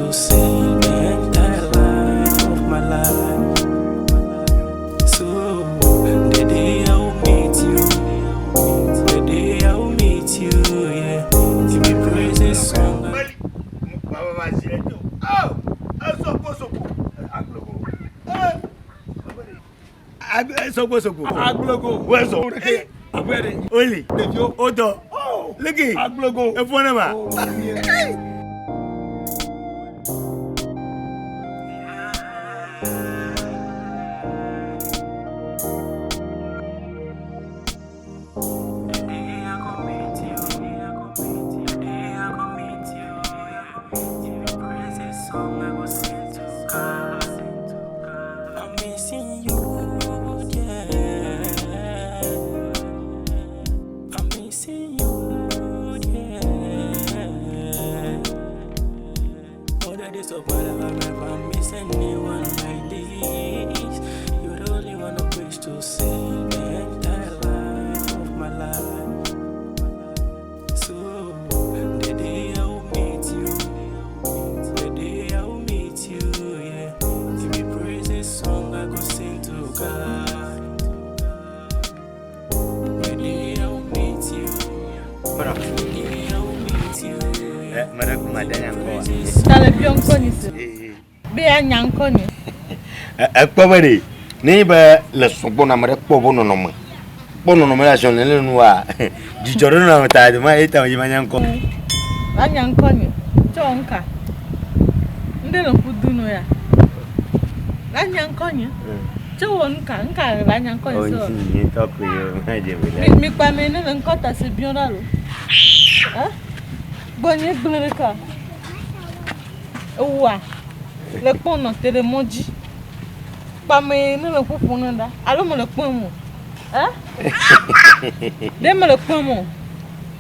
to see the entire life of my life. So the day I will meet you, the day I will meet you, yeah. Give me praises song. Soko. Aglogo. Where's all the Oli. Odo. Look at Aglogo. A phone. Probably, neighbor, let's suppose I'm a poor no Bononomation, and noir. The Jordan tied my 8 hours, my uncle. I young conny, Jonka. Little who do know ya. I young conny. John can't carry my young conny. Talk with you, my dear. Make my men and cut us a bureau. Bonnie Blurica. Oh, le pont de le moji. Pas mais nous le pouvons là. Allons me le point. Hein? Deme le point mon.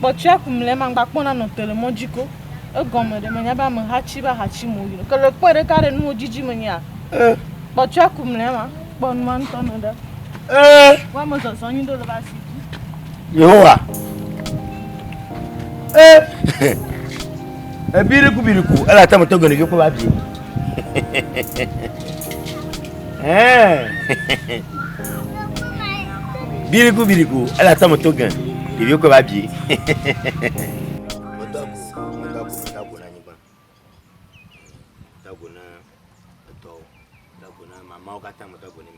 But tu as comme les mangas qu'on a noté le mojico. E gomme de mania ba me hachi mo. Que le point de carré nous jiji mania. But tu as comme les ma. Bon man ton da. Wa mo so sonyi do le ba si. Yoa. Biriku. Ela tá muito grande que eu vou abrir. Biriku. Ela tá muito grande. E viu que eu vou abrir. Mama okata mutagona.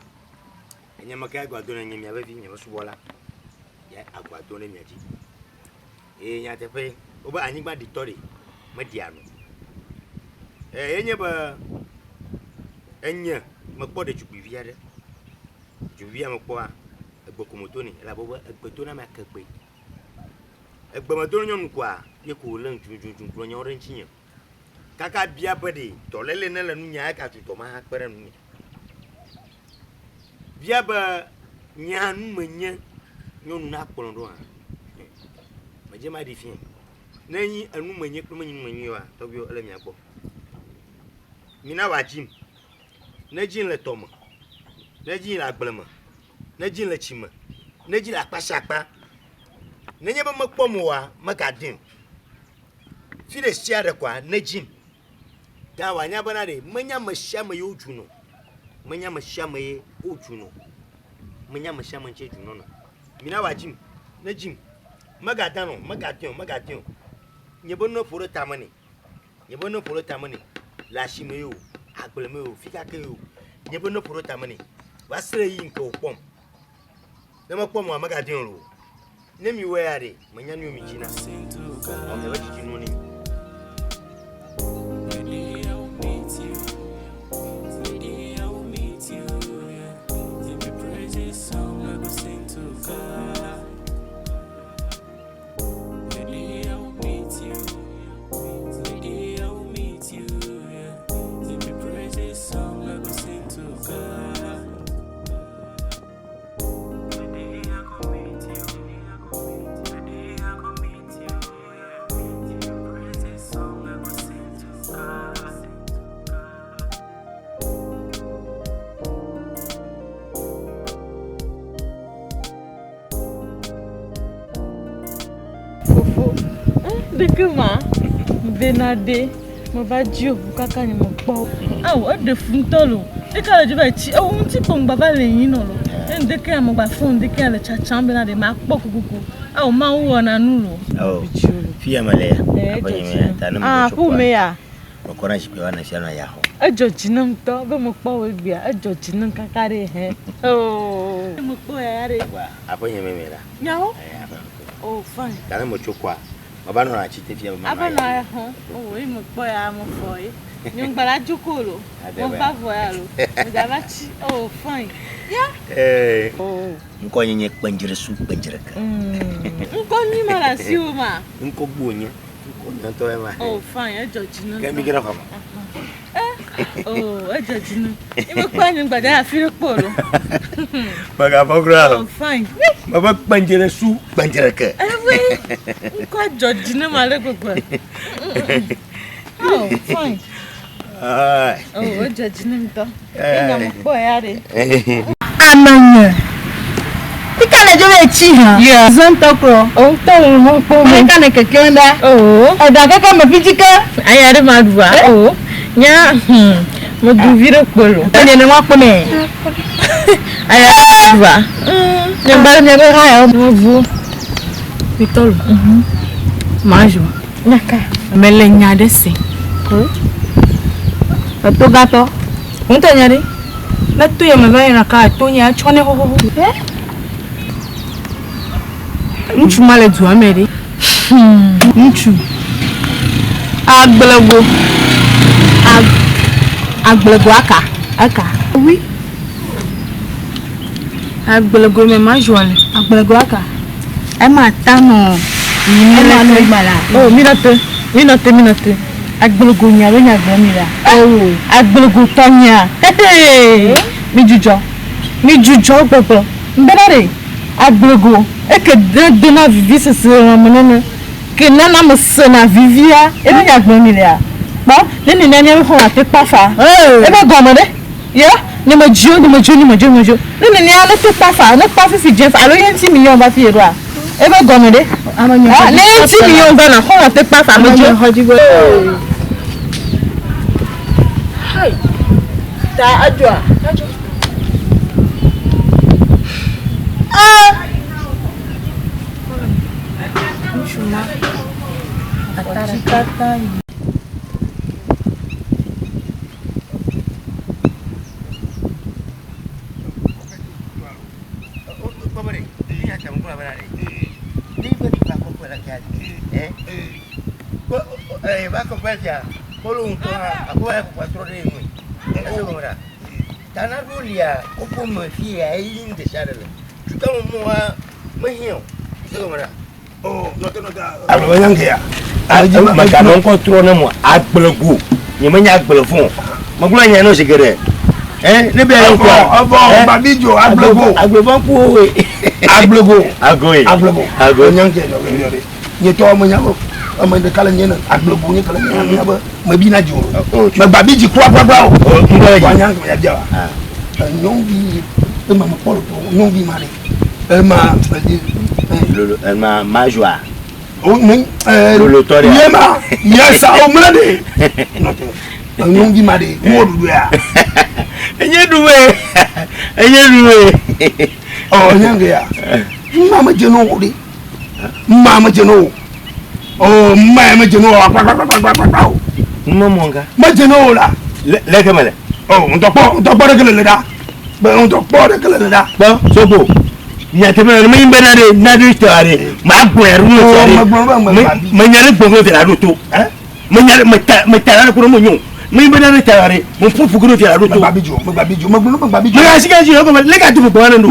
Enyama ka agwado na nyamia babi nyama subola. Ya agwado na miaji. Nya tepe oba anyigba ditori mediano. Enye ba enya makpo de chupivia de. Chupivia makpo a egbokomotoni la bobo egbetona makagbe. Egbomoto nyonu kwa ye ko lan junjun kro nya oren chinye. Kaka bia bade to lele na la nunya aka tuto ma akpere nu. Bia ba nyanu manya nyonu na akporo do ha. Maje ma di fin. Nanyi anu manye kro manyi wa to bi ole mi agbo. Mina wajim. Na jin le tomo. Na jin la gblema. Na jin le chima. Na jin la pasakpa. Nenye ba makpomo wa makadin. Fi de sia de kwa na jin. Da wanya bana de manya mashama yo juno. Manya mashama ye o juno. Manya mashama nche juno no. Mina wajim. Na jin. Magadano, magadio. Nyebono foro tamani. La shimeyo, agbemeyo, fika keyo. Nyebono foro tamani. Wasre yin ko pom. Dema pom wa magadio ro. Nemi we are, manyanu mi jina. On the way to Jinoni. De comment Benade Mo ba ji o kaka ni mo po. Ah o de fun to lo. De ka le jibe chi. O un ti ko baba le yin no lo. En de ka mo gba phone de ka le cha chambe na de ma po kuku. Ah o ma wo na nu lo. Oh. Fia male. Ah, pu me ya. Okora shi pewa na shana yaho. Ajo jinam to be mo po we bia. Ajo jinam kakare he. Oh. Mo po ya re. Apo nyeme mera. Nyao? Oh, fine. Kana mo chokwa. Baba no na chite fia mama. Aba na ya ho. Oh, e mo po ya mo fo e. Nyong bala jukolo. Mo fa vo ya lo. Mo da ba chi. Oh, fine. Yeah. Oh. Nko nyenye kpanjire su kpanjire ka. Nko ni mala si o ma. Nko gbonya. Nko nto e ma. Oh, fine. Ajo jinam. Kemi gira kwa. Oh, ajo jinam. E mo pa ni gbada afire po lo. Baga program. Oh, fine. Baba kpanjire su kpanjire ka. Oui. Nko ajo jinam ale gbogbo. Oh, fine. Ah. Oh, ajo jinam to. Ina mo po ya re. Amanya. Tika le jo be chi han. Yeah. Zon tokro. Oh, to mo po mo. Tika ne keke nda. Oh. Oda keke me pijika. Ayare ma duwa. Oh. Nya, mo du vire polo. Ene ne wa po me. Ayare ma duwa. Ne ba ne be ha yo mo vu. Pitolo. Majo. Nyaka. Mele nya de se. To gato. Unta nyari. La tu ya me ba na ka to nya chone ho ho. Nchu male du ameri. Nchu. Agbelego. Agbelego aka. Oui. Agbelego me ma joale. Agbelego aka. E ma tano. E ma no gbala. Oh, minate. Agbelego nya we nya gbe mi la. Oh, Agbelego tonya. Hey. Mi jujo gbogbo. Mbere agbelego. E ke de na vivi se ramonene. Que nana me sena vivia e bi nya gbe mi la. Ba, ni nanya ho ate pafa. E be gomode. Ya, ni mo jo. Ni nya le te pafa, ne pafa fi je fa. Alo yen 10 million ba fi ero a. E be gomode. Ah, le 10 million ba na ho ate pafa mo jo. hai. Ta ajwa. Nshuma. Atarikata. Macam control nama agbelgu, ni mana agbelfon. Macam ni anu segera. Ni biar aku. Apa? Babijo agbelgu. Agbelfon ku. Agbelgu. Agoy. Yang ke ni. Ni tu orang yang ama de kala nyena agbelgu ni kala nyena ba. Mabina jo. Babiji kwa. Yang ke ya. Nyongi mama polo nyongi mari. Elma majwa. Oh non, Yema, yes, I'm ready. Nyongi mari, modu ya. Enye duwe. Oh, nyanga ya. Mama jeno odi. Mama jeno. Oh, mama jeno. Mamonga. Ma jeno la. Leke male. Oh, on t'a pas de la. Ben on t'a pas de la. Bon, sopo. Ya temen me imbenare na do story. Ma gweru no story. Me nyare bongo de la roto. Me nyare me tara ko mo nyon. Me imbenare tare. Mo fufu ko de la roto. Babijo. Me asika ji ko le ka tufu ko na ndo.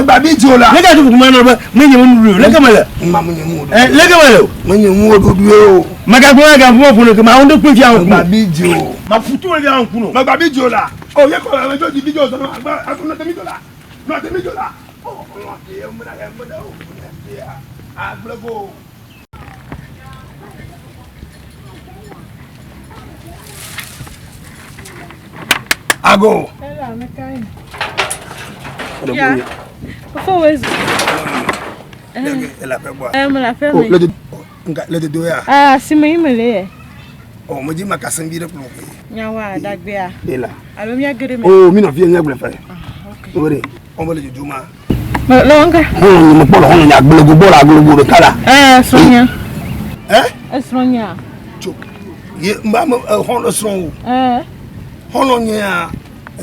Babijo la. Le ka tufu ko na ndo. Me nyemu ndu. Le ka mala. Mama nyemu. Le ka mala. Me nyemu odudu. Maga ko ga fo funu ko ma ondo pe fi an. Babijo. Ma futu le an kuno. Babijo la. Oh, ye ko la jo di bijo so na agba asuna temi dola. No temi dola. Oh, ya muna ya muna. Ya. Agbelgo. Ago. Ela me cai. Ya. Pourquoi Elle a fait boire. me la fait. Oh, le de doya. Ah, si me imele. Oh, me dit ma casse vie de plomb. Nyawa dagbea. Et là. Alo mi agere me. Oh, mi no vie nya gbe fa. Okay. Ore, on va le juma. Longa. Oh, ni mo polo hono nya gbe go la kala. Sonia. Sonia. Chuk. Ye mba mo hono son. Hono nya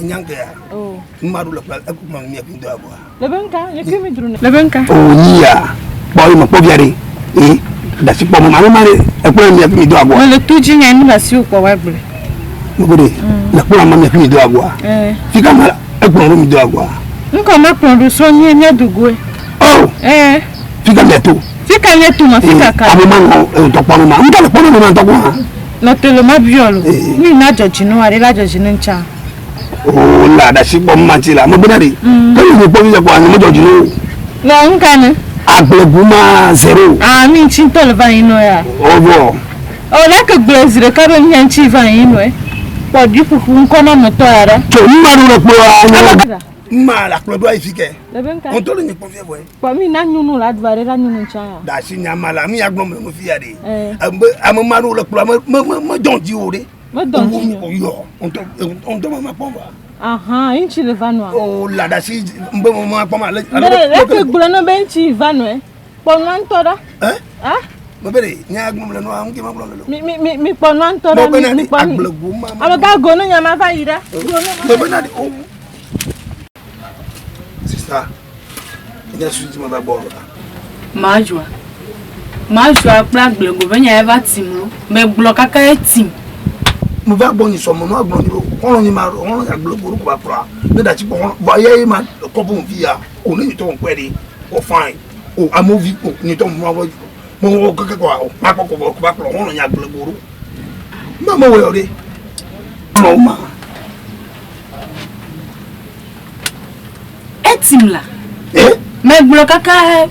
nyanga ya. Oh. Maru la pala ku ma mi apindo agwa. Lebenka, ye kimi drone. Lebenka. Oh, nia. Boy mo poviare. Da si pomo mare e poi mi apindo agwa. Mo le tuji nya ni la si o kwa wagbe. Mo gode. La pula ma mi apindo agwa. Fika mala e pon mi do agwa. Nko ma pon do so ni nya dugwe. Oh. Fika neto. Fika neto ma fika ka. Abo mango to pono ma. Nka le pono ma to kwa. No te lo ma biolo. Ni na joji no are la joji ncha. Oh la da si bom mantila mo bonari ko ni po mi ko ani mo joju no nka ni agbeguma zero mi chin to le van ino ya obo o la ke glazire ka do nyan chi van ino po di fufu nko na mo to ara to mi ma ro po ani ma la ko do ifike on to le ni po fi boy po mi na nyunu la dvare la nyunu cha da si nya mala mi agbon mo fi ya de am ma ro le po mo jonji ore mo donji yo on to ma pomba inchi le vanwa. Oh, la da si mbe mo pa ma le. Le ke gbolo no benchi vanwa. Pon wan tora. Mo bere nya agbon le no am ke ma blo le. Mi pon wan tora mi pon. Alo ga go no nya ma fa ira. Mo bena di o. Sister. Nya suji mo ba bolo. Majwa pla glego benya eva team lo. Me blo kaka e team. Mo va bon ni so mo no agbon ni ro won ni ma ro won ya gbo ko ba pra me da ti bo ba ye ma ko bon via o ni to npe de o fine o amovi o ni to mo mo ko ko ma ko ba pro won ya gbo ro ma mo we ore no ma etim la me gbo kaka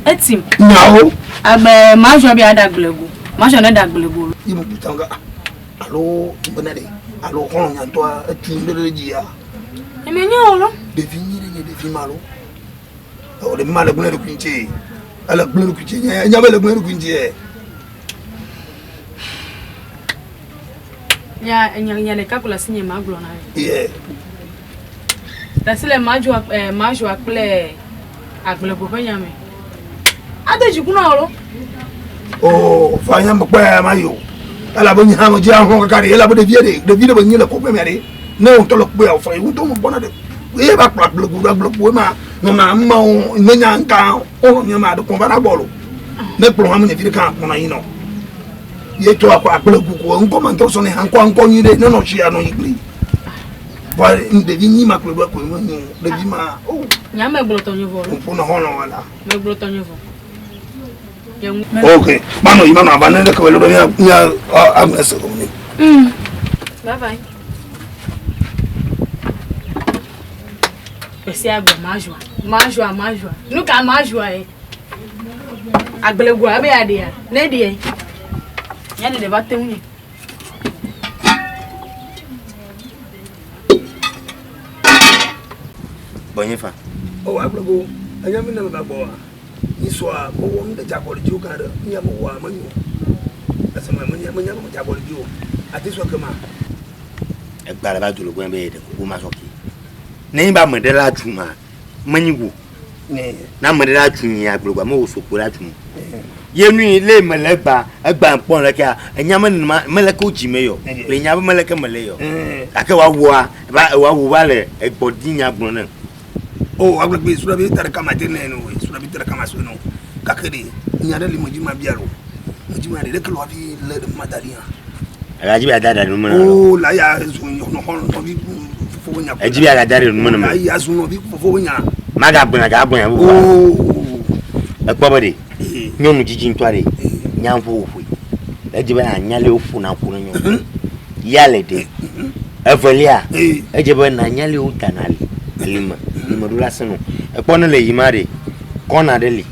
etim nyawo agbe ma jo bi ada glego ma jo na da glego imu bitanga alo benade alo kono nyanto atindele jia emenyolo definire ni defimalo o de mala gberu kunche ala gberu kunche nya bele gberu kunche nya le kakula sinye maglo na yeah dasile majwa akple aglego benyame adeji kuna olo oh fanya mpa mayo ala bo nya mo jia ho ka kare ala bo de vie bo nyele ko pemere ne on to lo pe o fa wu to mo bona de e ba pra blogu ma no na ma o nya nka o nya ma de ko ba na bolo ne pro ha mo ne fi ka ko na yino ye to akwa blogu ko nko man to so ne han ko nyi de no no chi ano igri ba de vi ni ma ko ba ko mo de vi ma o nya me bolo to nyovo ko na ho no wala me bolo to nyovo okay mano imano abanele ko lo nya amese ko ni bye bye esi agba majwa nuka majwa agbelegu abe ade ya ne de ya de ba temu bonyefa o agbelegu anya mi na ba bo iswa ko won de jabol ju ka de nya mo wa manyo asema manya mo jabol ju ati so kama e gbara ba dolo gwen be de ko ma so ki ne ba mo de la tuma manyigo ne na mo de la tun ya gbogbo mo so ko la tun yenu ile melegba egba npon le ka enya meleke oji meyo le nya meleke meleyo ake wa wo ba le egbodi nya gbon na o agbegbe sura bi tere kama tene no sura bi tere kama so no kakede nya de limoji ma biaro moji ma de klo abi le de madalia agaji bi adada no mo o la ya so no hon no bi fofo nya eji bi agadare no mo no ya so no bi fofo nya maga gbon ya bo o ekpobode nyonu jiji ntware nyamfo ofui eji ba anyale ofu na kwunu nyo yale de evelia eji ba na anyale utanali elima ni modula seno ekpono le yimare kona dele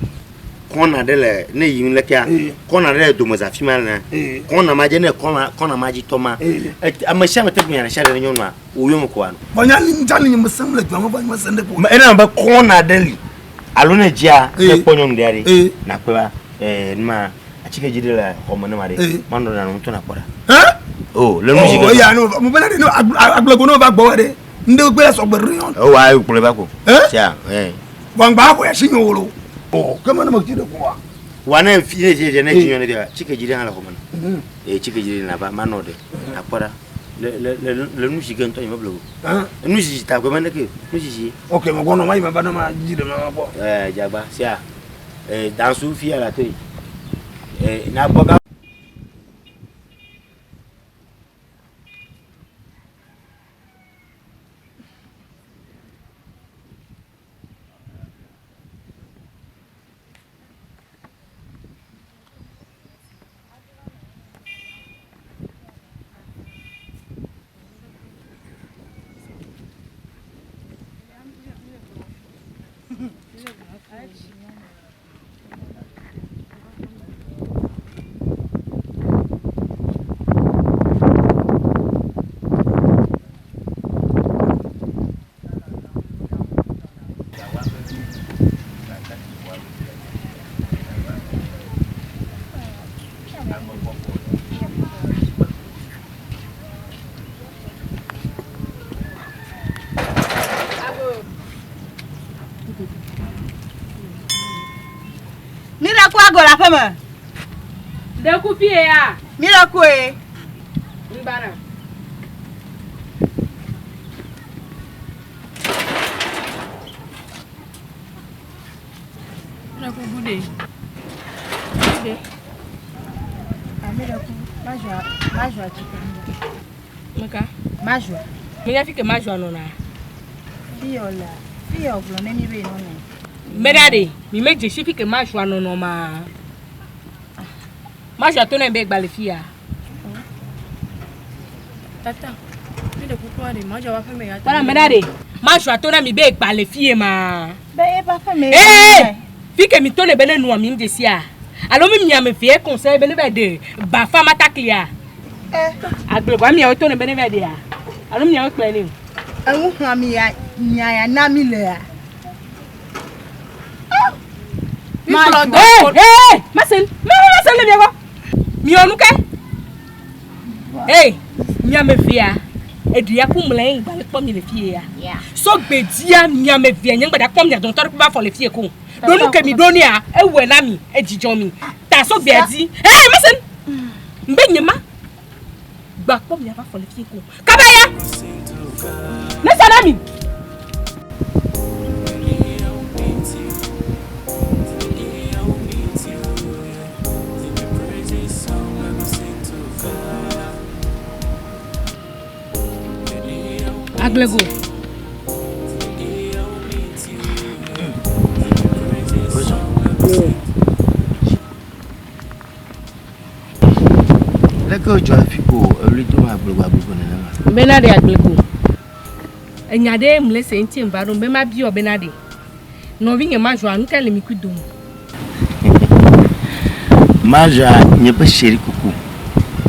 ne yim lekia kona dele do mozafima na kona maje ne kona maji toma amashama tebunya na share nyo na uyom ko anu bonya ntani ni musamle gwa ba masande ko ena ba kona dele alona jia ne ponyo ndare na kwa nma achike jidela homo ne mare mando na mtu na kora Oh, le musique. Oh, ya no, mo bela no agblego no ba gbo de. Nde gbe so gbe rion. Oh, wa pour le bako. Tiens, Bon ba ko ya sinyo wolo. Oh, comment mo ti de ko. Wana fini je ne ti yone de. Chike jiri hala ko man. Chike jiri na ba manode. Akora. Le musique en toi, il m'a bloqué. Hein? Nous, si t'as commandé que nous, si. Ok, mon gars, il m'a pas dit de ma voix. Jaba, c'est dans Soufi à la tête. N'a pas. La femme. De couper ya. Mira quoi? Mbara. La ko bude. Bude. Amira ko majwa chicken. Maka. Majwa. Menya fike majwa nona. Fiola. Fio vlo ne mi be nona. Merade, mi meje shifi ke majwa nono ma. Majwa to na be gba le fia. Tata, mi de pourquoi de majwa wa fe me ya. Voilà merade. Majwa to na mi be gba le fie ma. Be e ba fe me. Fike mi to ne be le nu mi de sia. Alo mi nya me fie conseil be ne be de ba fama taklia. Agbe gwa mi o to ne be ne be de ya. Alo mi nya o pe ni. Ewu hwa mi ya nya na mi le ya. Masen le biego. Mi onuke. Mi ame via. Edia ku mlen gba le pom mi le fie ya. So gbedia mi ame via nyen gbada pom ya don tori ba fo le fie ko. Donu ke mi doni a ewe na mi ejijo mi. Ta so gbeadi. Masen. Mbe nyema. Gba pom ya ba fo le fie ko. Kabaya. Na salami. Aglego. Leko jo afiko olito aglego na. Benade aglego. Enyade mle CENTIME baro be ma bi o benade. No vi nyema jo anu kele mi kudum. Maja nyeba sheri kuku.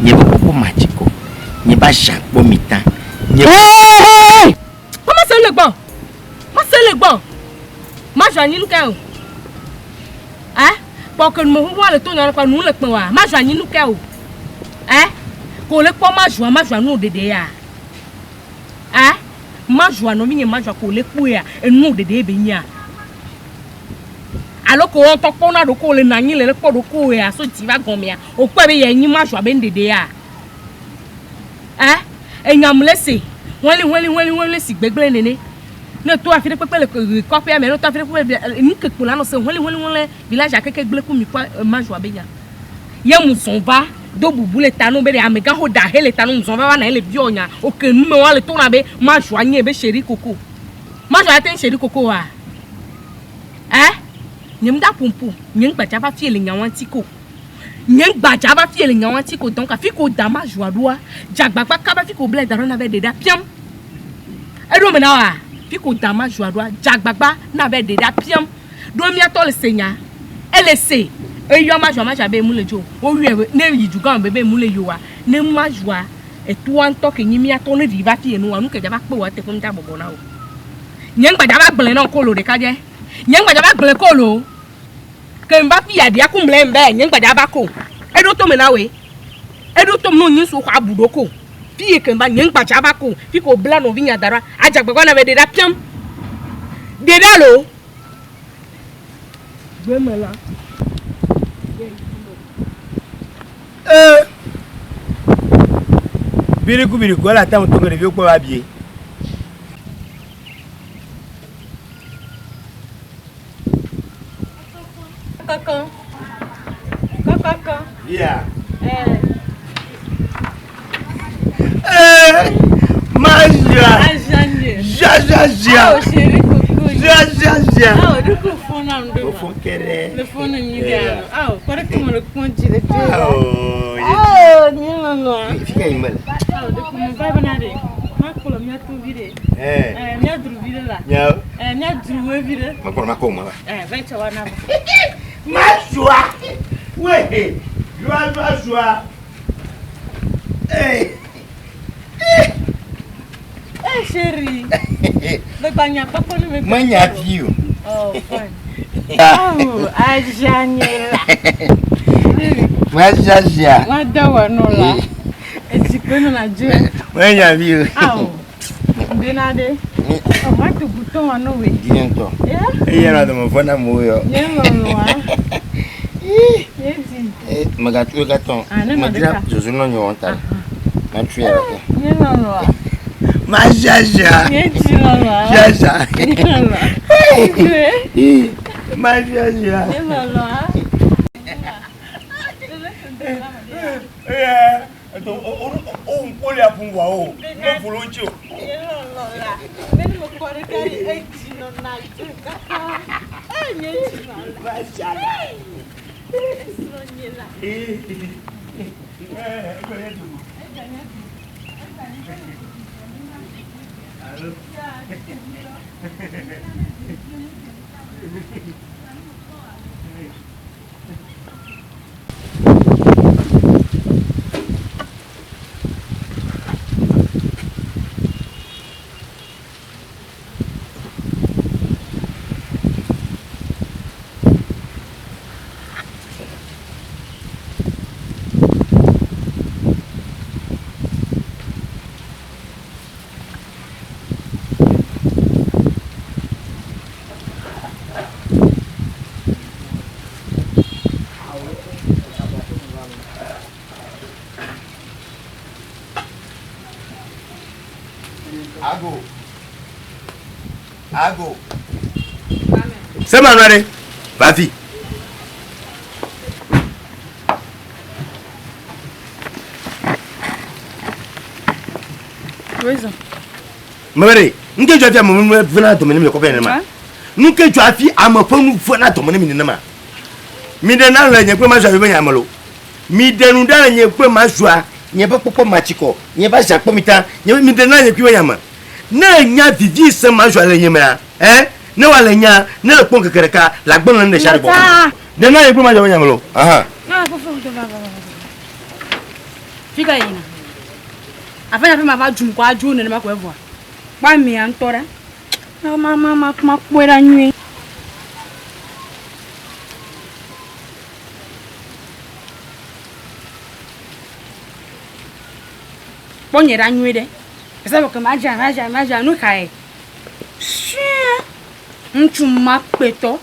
Nyeba kuku machiko. Nyeba shakpo mita. Comment c'est le bon? Comment c'est le bon? Ma joigne nous kao. Hein? Pour que nous voir le tour dans nous le point. Ma joigne nous kao. Hein? Pour le point ma joie nous de ya. Hein? Ma joie non mi ma joie pour le pouya et nous de benya. Alors qu'on entend qu'on a de ko le nani le ko de ko ya so ti va gomia. O kwa be yin ma joie ben de ya. Hein? Et nyam laissé. Wali si gbegble nene. Ne to afire pepe le copie mais no to afire pepe ni ke kula no se wali village akeke gble ku mi kwa ma joie benya. Ye mu son va do bubule tanu be amega ho da hele tanu son va na ele bionya o ke nu me wale to na be ma joie nye be chéri coco. Ma joie ten chéri coco wa. Nyem da pompo, nyem gbaja ba fie le nyawanti ko. Nyem gbaja ba fie le nyawanti ko donc afiko da ma joie doa. Jagbagba ka ba fiko ble da na be de da piam. Edo me na wa fiko da ma joie doa jagbagba na be de da piam. Do mi atole senya. Ele se e yo ma joie be mu le jo. O wi ne yi juga be mu le yo wa. Ne ma joie e to an to ke nyimi atole di ba fie no wa nu ke ja ba pe wa te fun ja bobo na o. Nyem gbaja ba ble na ko lo de ka je. Nyem gbaja ba ble ko lo. Ke mba fi ya dia ku mle mbe nyem gbaja ba ko. Edo to me na we. e do to mo nyin so kwa budoko fi e kan ba nyin pa cha ba ko fi ko bla no vinya dara ajagbagba na be de da piam de da lo gbemela biriku ala ta mo to ngere bi ko ba bie Kakak. yeah Maja ja Chérie coco. ja Ah, du coup phone am do. fo kere Le phone ni ga. Ah, para que mo le conti le. oh Ah, ni no. fica aí mano Ah, du coup mo vai banade. Ma ko lo mi atu vide. Mi adru vide la. nyao Mi adru we vide. ma por ma como Vai chawa na. Majua we joa Chérie. Le banya papa no me. manya fio Oh, fine. Oh, ajanyela. Maja Wadawa no la. Etikeno na je. manya fio Aw. Benade. Oh, what to button wa no we. diento Yeah? era do mo fona moyo Yelo no wa. Yeti. magatu gaton Ah, ne magra madeka. jozo no nyonta na tuera Yelo no wa. Maja Yeti no wa. Jaja Yelo no. Maja Yelo no wa. então o pole apungwa o mo fuloncho Yelo no la. Neni mo kore kari eti no na tuka. Yeti no la. Maja Esronyela. Ago. C'est ma mère. Vas-y. Raison. Mère, nous que tu as fait mon venant de me copain. Nous que tu as fait à mon femme venant de mon minima. Midena la nyekwe ma jwa ya malo. Midenu da nyekwe ma jwa, nyeba popo machiko, nyeba jakpo mita, midena nyekwe ya ma. Na nya vivi se ma jwa le nyema. Ne wala nya, ne le pon kekereka, la gbon le shari bo. De na nyekwe ma jwa ya malo. Aha. Ah, fofo de baba. Fica ina. Afanya pema ba jum kwa ju ne ma ko evo. Ba mi antora. Na mama ma kwera nyi. Bonyera nyi de. Esa bo kama maja no kai. Nchu ma peto.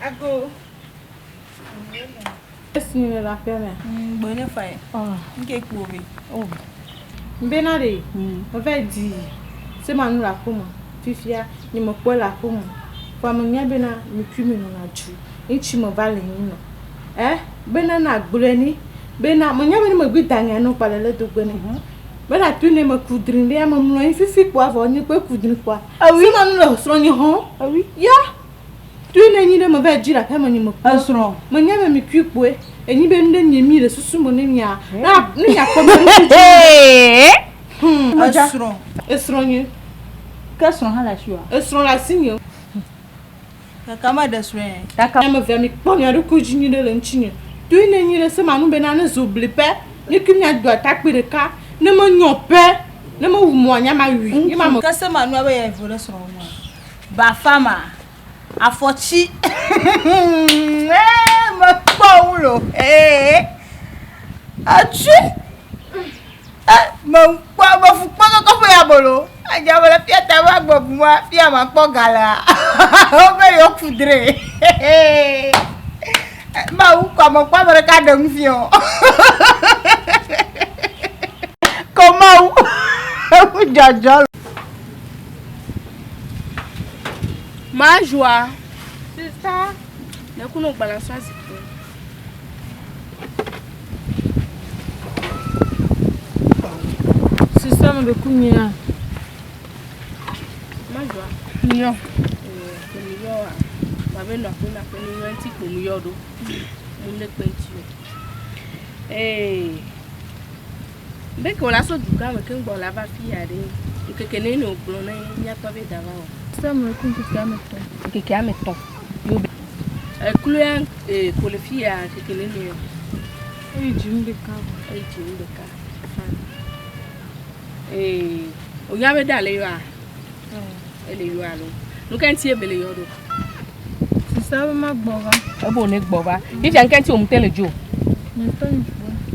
Ago. Sini la peme. Bonne fay. Oh, Nke kuobi. oh. Benade. On va dire c'est manu la kuma. Fifia ni mo po la kuma. Fa mo nya bena mi kwimi no na ju. Ichi mo vale ni no. Bena na gbuleni. Bena mo nya bena mo gbitanga no palele to gbeni. Bena tu ne mo kudrin le mo no fifi kwa vo ni pe kudrin kwa. Si manu la so ni ho. Ah oui. Ya. Tu ne ni de mo va dire pa mo ni mo. Asro. Mo nya be mi kwipwe. Eni be nde nyemi le susu mo ne nya. Na nya ko mo Asro. Esronye. Kasro hala shua. Esron la sinyo. Kama deswe. Kaka me ve mi kpon ya do ko jini de lenchini. Tu ine ni le se manu be na ne zobli pe. Ni kimya do attaque de ka. Ne me nyon pe. Ne me mo nya ma wi. Ni ma mo. Ka se manu abe ya vole so mo. Ba fama. Afochi. Me paulo. Achi. Mo pa mo fu pa ko fe abolo. Aja wala fiata wa gbo mo fia ma po gala. O be yo kudre. Ma u ko mo pa ka de nfio. Comment ou Jaja. Ma joie. C'est ça. Ne kuno balance ça. C'est ça me kunya. Ma joie. Nyo. Babe no kuna kwenye nti kumuyodo. Munde kwenti. Beko la so duka me ken gbo la ba fi ade. Kekene ni ogbo na ya to be dava o. Ça me kun ki ameton. Keke ameton. Yo be. Kluyan ko le fi ya kekene ni. Jimbe ka. Jimbe ka. O ya be dale yo a. Ele yo alo. Nu kan ti e bele yo do. C'est ça ma gbova. E bo ne gbova. If yan kan ti o mu tele jo. Me ton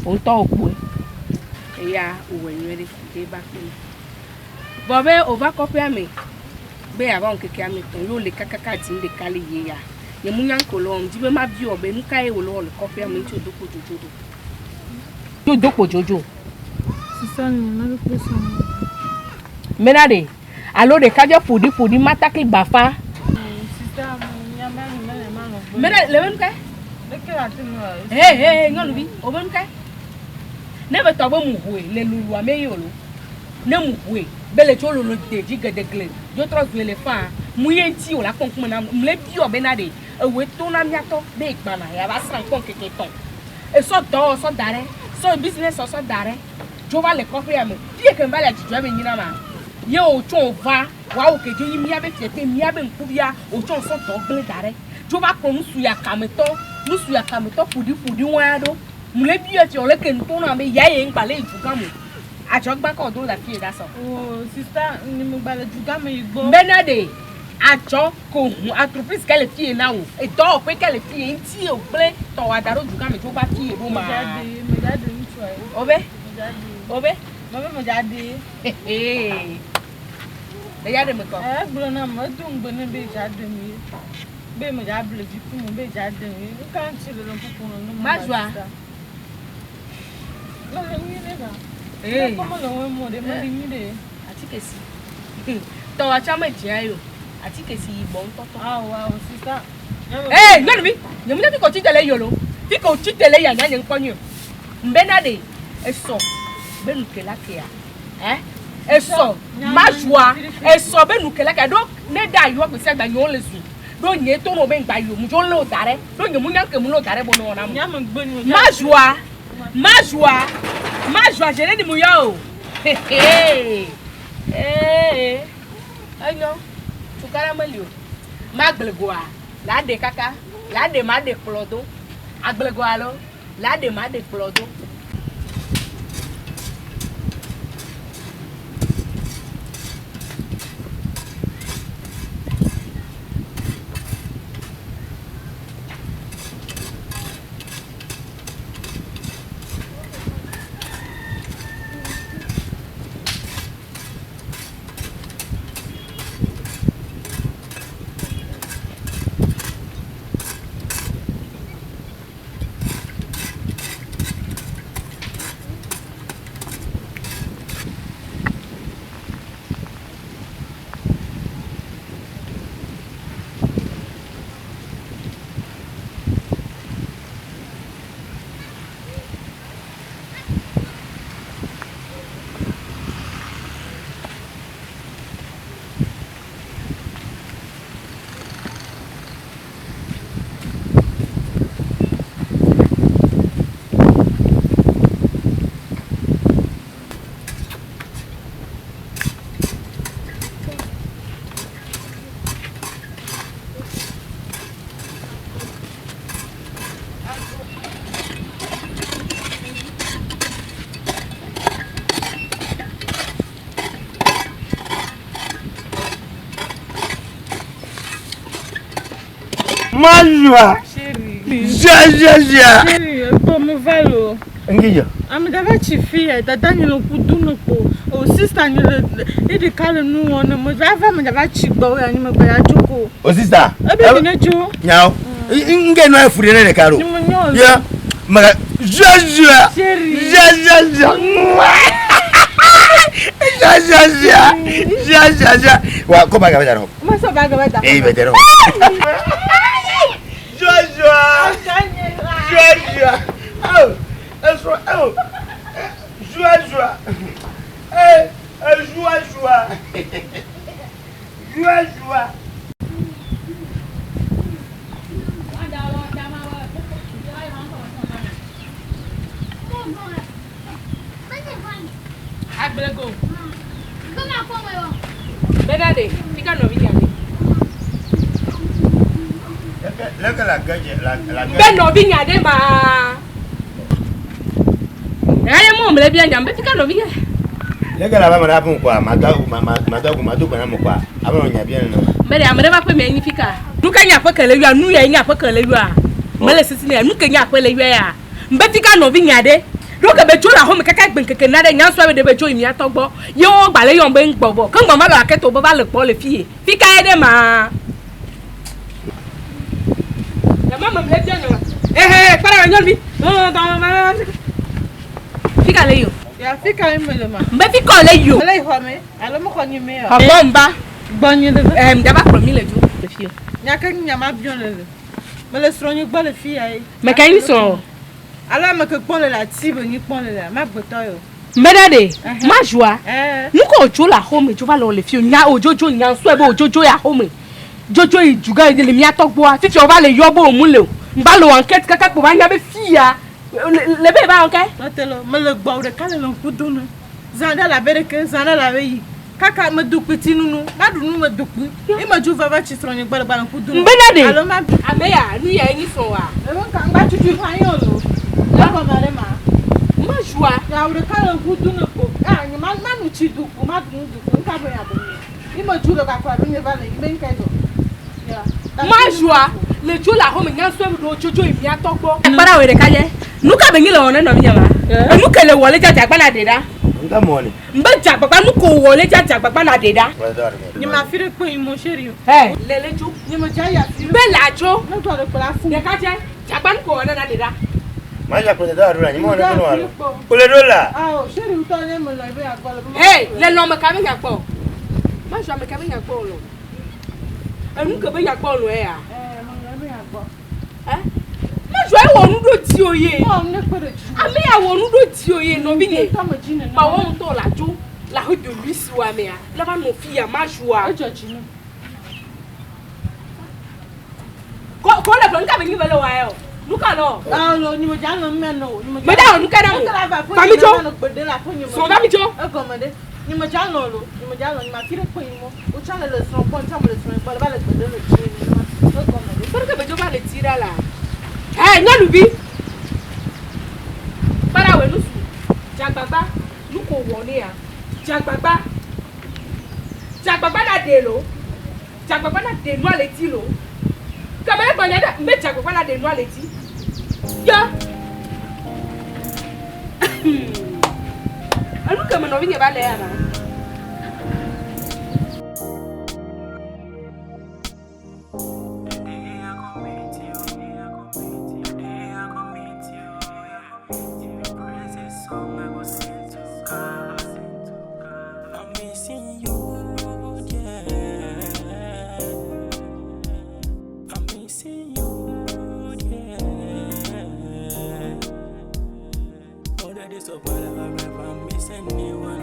O to opo. Ya uwenwere de bakini bobe over copy ame be aba nkeke ame ton yo le kakaka ti nde kale ye ya ye munyan kolom dibe ma bi obe nuka e wo lo copy ame ti odoko jojo yo doko jojo c'est ça na le person menade allo de kajo fudi mataki bafa c'est ça ya ma menade le menka le que la tino ngolu bi obenka Never talk about Mouvoir, les loulous à Meyolo. Ne Mouvoir, belle cholo le déji gadegle. Je trouve les femmes, mouillé ti ou la concomana, m'lebio benade, ou ton amiato, big bana, ya va s'en conquer ton. Et so d'or, so d'arrêt, so business, so d'arrêt. Je vais les coffrer à me. Pire que m'bala tu dois venir là. Yo, ton va, waouh, que Dieu m'y avait fait, m'y avait m'pouvia, au ton so d'or d'arrêt. Je vais comme sous ya kameto, nous sous ya kameto, foudi, wado. Mule bi ati ole ke nto na me yaye ngba le ifuga mu ajogba ko do la fi da so oh sister ni mo gba le juga me igbo benade ajo ko hun entreprise ke le fi na wo e do pe ke le fi nti o ple to wa daro juga me to ba fi ero ma me jade ni try obe mama mo jade le yade me ko gbo na mo dun gbo ni be jade mi be mo jade le fi mo be jade mi kan ti le pupu no ma joie. No, como lo mo de mire. Atikesi. To wa chama jiayo. Atikesi ibon toto. Ah wow, sister. No bi. Nyemu bi ko ti tele yolo. Bi ko ti tele ya nyan nkonyo. Mbenade eso. Benu kelake ya. Eso. Ma joie. Eso benu kelake do ne da yo pe se gba yo le su. Do nye to no be gba yo mu jo lo dare. Do nye mu nyan ke mu lo dare bo no na mu. Ma joie. Ma joie, je l'ai dit mouillot. Ayo, tu caramelio. Maglegoa, la de caca, la de ma de clodo. Aglegoalo, la de ma de clodo. Majua. Ja. Chérie, bon me valo. Ngija. Amedava chifia, dadani no kuduno ko. O sister ni le de kale nu wona mo va me dava chigbo ya ni me gba ya joko. O sister. Ebe ni jo. Nyao. Nge no afuri na de karo. Ya. Maga ja. Chérie. Ja. Wa ko baga beta no. Ma so baga beta. Eh beta no. Joshua. Oh. Joshua. Agbelego. Bedade, fika no vinya de. Leka la gaje la. Be no vinya de ma. Aye mo mle bia nyam be fika no vinya. Leka la ba mara pun kwa madu bana mo kwa. Aba nya bia no. Mere amere ba pe me nyi fika. Nuka nya fa kele yu anu ya nya fa kele yu a. Mele sisi ne nuka nya fa le yu ya. Mbe fika no vinya de. Doka be jola ho me kaka gben keke na de nya so be de be jo imi atogbo. Ye o gba le yon be ngbobo. Kan gbo ma lo aketo bo ba le po le fie. Fika e de ma. Ya mama mle bia nya. Para nyon bi. Fika le yo. Ya fika me le ma. Mbe fika le yo. Le ho me. Alo mo ko ni me. Bomba. Gbonye de. Daba pro mi le jo le fie. Nya ka nya ma bion le. Me le sronye gba le fie ai. Me kan ni so. Alors me que pon la tibe ni pon la ma boto yo. Medade, ma joie. Nuko ojo la home, jo va lo le fie nya ojojo nya so ebe ojojo ya home. Jojo ijuga ile mi atogbo a fifi o ba le yobo omule o. Mba lo enquête kaka ko ba nya be fie ya. Le be ba onke? Matelo, me le gba o de kale lo kudunu. Zanda la bereke, zanda la veyi. Kaka me dukpi tinunu, ma dunu me dukpi. E ma ju va chistronye gba lo kudunu. Medade. Alo ma ameya nu ya yin so wa. E won kan gba tutu fa yin lo. Lako mare ma. Ma joie. Ya o de kale kudunu ko. Ah, ni ma nu chi duku, ma dunu duku. Nka bo ya bo. E ma ju lo ka kwa bi ne va le, be nka do. Ya. Ma joie. Le jo la home nya so ebe ojojo imi atogbo. Para we de kaje. Nuka be ngi le wona no mi nya ma. Enu kele wole jaja gba na deda. Nga moni. Mbe jagbagba nu ko wole jagbagba na deda. Ni ma fire pe mo chérie. Lele jo. Ni mo ja ya fire. Be la jo. No to le kula fu. De kaje. Jagba nu ko wona na deda. Maja ko da rura ni mo na no walo. Kule dola. Ah, chérie u to le mo la be agolo. Le lo me ka be nya po. Ma jo me ka be nya po lo. Enu ke be nya po lo ya. Mo la be agbo. Ma jo e wo nu do ti oye. Mo ne pe de ju. Ame ya wo nu do ti oye no bi ni. Ka mo jine na. Pa wo to la jo. La ho de lui si wa me ya. La ba no fi ya ma joa. O jo jine. Ko le fon ka be ni be lo wa yo. Nuka no. Ah no, ni mo ja no me no. Ni mo Me da nuka da mo. Fa mi jo. So ba mi jo. E ko mo de. Ni mo ja no lo. Ni mo ja no ni ma fire pe mo. O cha le son pon cha mo le son pa le ba le pe de le chi ni ma. E ko mo de. Por que be jo ba le tira la. Nya lubi. Para we nusu. Jagbagba nuko wo ni ya. Jagbagba na de lo. Jagbagba na de no ale ti lo. Kama e gbanya da me jagbagba na de no ale ti. Ya. Anu kama no vinye ba le ya na. So whatever, I'm missing you.